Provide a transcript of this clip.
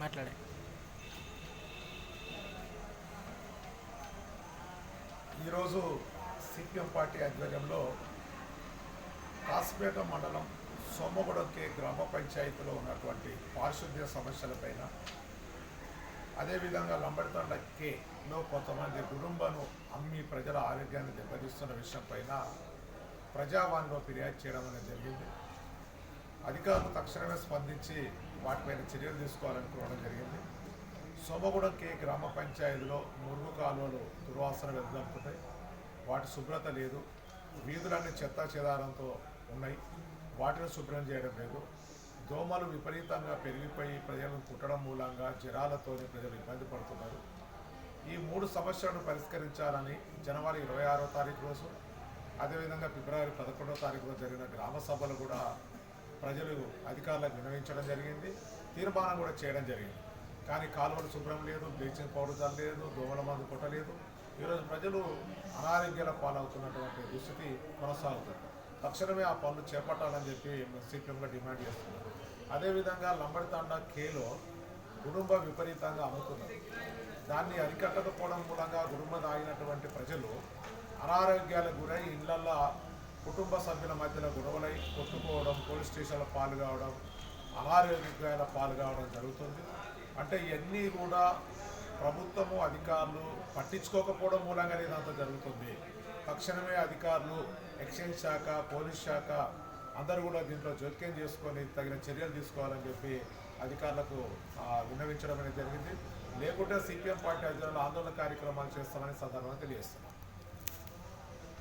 మాట్లాడే ఈరోజు CPM party ఆధ్వర్యంలో కాసిపేట మండలం సోమగూడెం కే గ్రామ పంచాయతీలో ఉన్నటువంటి పారిశుద్ధ్య సమస్యలపైన, అదేవిధంగా లంబడితండ కేలో కొంతమంది కుటుంబాలను అమ్మి ప్రజల ఆరోగ్యాన్ని దెబ్బతీస్తున్న విషయంపైన ప్రజావాణిలో ఫిర్యాదు చేయడం అనేది జరిగింది. అధికారులు తక్షణమే స్పందించి వాటిపైన చర్యలు తీసుకోవాలని కోరడం జరిగింది. సోమగూడెం కే గ్రామ పంచాయతీలో మురుగు కాలువలు దుర్వాసన వెదజల్లుతున్నాయి. వాటి శుభ్రత లేదు. వీధులన్నీ చెత్తా చెదారంతో ఉన్నాయి. వాటిని శుభ్రం చేయడం లేదు. దోమలు విపరీతంగా పెరిగిపోయి ప్రజలను కుట్టడం మూలంగా జ్వరాలతోనే ప్రజలు ఇబ్బంది పడుతున్నారు. ఈ 3 సమస్యలను పరిష్కరించాలని జనవరి 26వ తారీఖు రోజు, అదేవిధంగా ఫిబ్రవరి 11వ తారీఖు రోజు జరిగిన గ్రామ సభలు కూడా ప్రజలు అధికారులకు విన్నవించడం జరిగింది. తీర్మానం కూడా చేయడం జరిగింది. కానీ కాలువలు శుభ్రం లేదు, బ్లీచింగ్ పౌడర్ చల్లలేదు, దోమల మందు కొట్టలేదు. ఈరోజు ప్రజలు అనారోగ్యాల పాలవుతున్నటువంటి దుస్థితి కొనసాగుతుంది. తక్షణమే ఆ పనులు చేపట్టాలని చెప్పి సిపిఎంగా డిమాండ్ చేస్తున్నారు. అదేవిధంగా లంబడితాండ కేలో కుటుంబ విపరీతంగా అమ్ముతున్నారు. దాన్ని అరికట్టకపోవడం మూలంగా కుటుంబం తాగినటువంటి ప్రజలు అనారోగ్యాలకు గురై ఇళ్లల్లో కుటుంబ సభ్యుల మధ్యలో గొడవలై కొట్టుకోవడం, పోలీస్ స్టేషన్ల పాలు కావడం, అనారోగ్యాల పాలు కావడం జరుగుతుంది. అంటే ఇవన్నీ కూడా ప్రభుత్వము అధికారులు పట్టించుకోకపోవడం మూలంగానే ఇదంతా జరుగుతుంది. తక్షణమే అధికారులు, ఎక్సైజ్ శాఖ, పోలీస్ శాఖ అందరూ కూడా దీంట్లో జోక్యం చేసుకొని తగిన చర్యలు తీసుకోవాలని చెప్పి అధికారులకు విన్నవించడం అనేది జరిగింది. లేకుంటే సిపిఎం పార్టీ అధికారులు ఆందోళన కార్యక్రమాలు చేస్తామని సందర్భంగా తెలియజేస్తున్నారు.